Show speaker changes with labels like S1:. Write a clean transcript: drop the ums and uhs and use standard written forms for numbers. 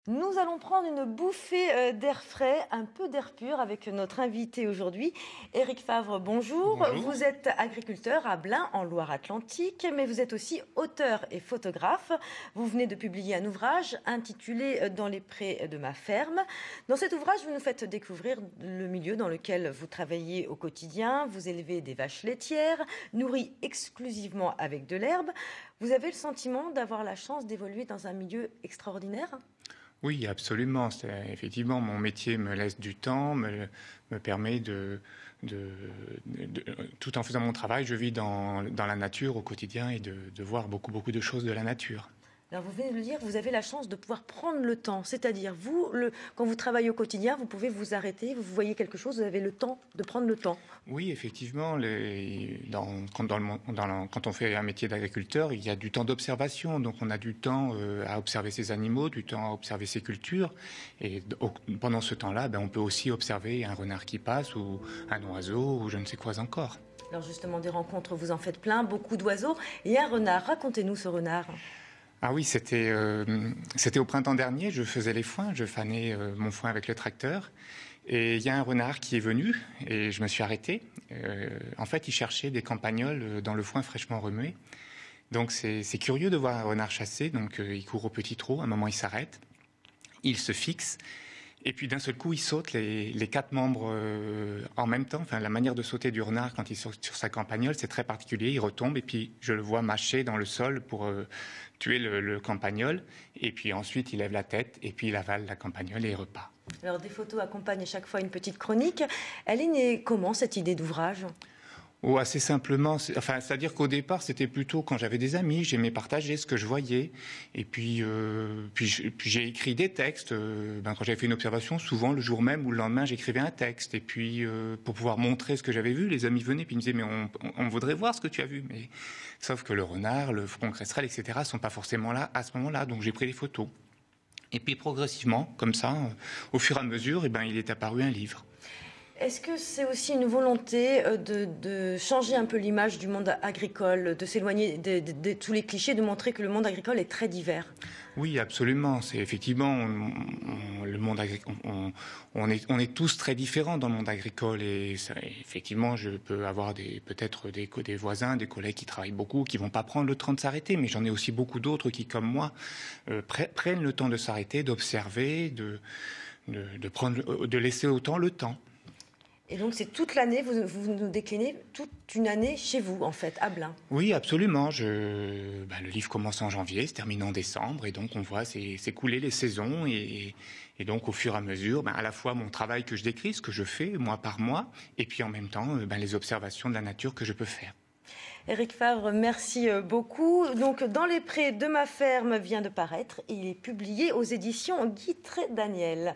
S1: Nous allons prendre une bouffée d'air frais, un peu d'air pur avec notre invité aujourd'hui, Éric Favre. Bonjour.
S2: Bonjour.
S1: Vous êtes agriculteur à Blain, en Loire-Atlantique, mais vous êtes aussi auteur et photographe. Vous venez de publier un ouvrage intitulé Dans les prés de ma ferme. Dans cet ouvrage, vous nous faites découvrir le milieu dans lequel vous travaillez au quotidien. Vous élevez des vaches laitières, nourries exclusivement avec de l'herbe. Vous avez le sentiment d'avoir la chance d'évoluer dans un milieu extraordinaire ?
S2: Oui, absolument. Effectivement, mon métier me laisse du temps, me permet tout en faisant mon travail, je vis dans la nature au quotidien et de voir beaucoup de choses de la nature.
S1: Alors vous venez de le dire, vous avez la chance de pouvoir prendre le temps. C'est-à-dire, quand vous travaillez au quotidien, vous pouvez vous arrêter, vous voyez quelque chose, vous avez le temps de prendre le temps.
S2: Oui, effectivement, quand on fait un métier d'agriculteur, il y a du temps d'observation. Donc on a du temps à observer ses animaux, du temps à observer ses cultures. Et pendant ce temps-là, on peut aussi observer un renard qui passe ou un oiseau ou je ne sais quoi encore.
S1: Alors justement, des rencontres, vous en faites plein, beaucoup d'oiseaux. Et un renard, racontez-nous ce renard.
S2: Ah oui, c'était au printemps dernier, je faisais les foins, je fanais mon foin avec le tracteur. Et il y a un renard qui est venu et je me suis arrêté. En fait, il cherchait des campagnols dans le foin fraîchement remué. Donc c'est curieux de voir un renard chasser. Donc il court au petit trot, à un moment il s'arrête, il se fixe. Et puis d'un seul coup, il saute les quatre membres en même temps. Enfin, la manière de sauter du renard quand il saute sur sa campagnole, c'est très particulier. Il retombe et puis je le vois mâcher dans le sol pour tuer le campagnol. Et puis ensuite, il lève la tête et puis il avale la campagnole et il repart.
S1: Alors des photos accompagnent à chaque fois une petite chronique. Elle est née comment, cette idée d'ouvrage ?
S2: Oh, assez simplement, c'est-à-dire qu'au départ, c'était plutôt quand j'avais des amis, j'aimais partager ce que je voyais. Et puis j'ai écrit des textes. Quand j'avais fait une observation, souvent le jour même ou le lendemain, j'écrivais un texte. Et puis pour pouvoir montrer ce que j'avais vu, les amis venaient puis ils me disaient mais on voudrait voir ce que tu as vu. Mais sauf que le renard, le faucon cresserelle, etc. sont pas forcément là à ce moment-là. Donc j'ai pris des photos. Et puis progressivement, comme ça, au fur et à mesure, il est apparu un livre.
S1: Est-ce que c'est aussi une volonté de changer un peu l'image du monde agricole, de s'éloigner de tous les clichés, de montrer que le monde agricole est très divers ?
S2: Oui, absolument. C'est effectivement le monde agricole. On est tous très différents dans le monde agricole et ça, effectivement, je peux avoir peut-être des voisins, des collègues qui travaillent beaucoup, qui vont pas prendre le temps de s'arrêter, mais j'en ai aussi beaucoup d'autres qui, comme moi, prennent le temps de s'arrêter, d'observer, de laisser autant le temps.
S1: Et donc c'est toute l'année, vous nous déclinez toute une année chez vous, en fait, à Blain.
S2: Oui, absolument. Le livre commence en janvier, se termine en décembre, et donc on voit s'écouler les saisons, et donc au fur et à mesure, à la fois mon travail que je décris, ce que je fais mois par mois, et puis en même temps les observations de la nature que je peux faire.
S1: Éric Favre, merci beaucoup. Donc, Dans les prés de ma ferme vient de paraître. Il est publié aux éditions Guy Trédaniel.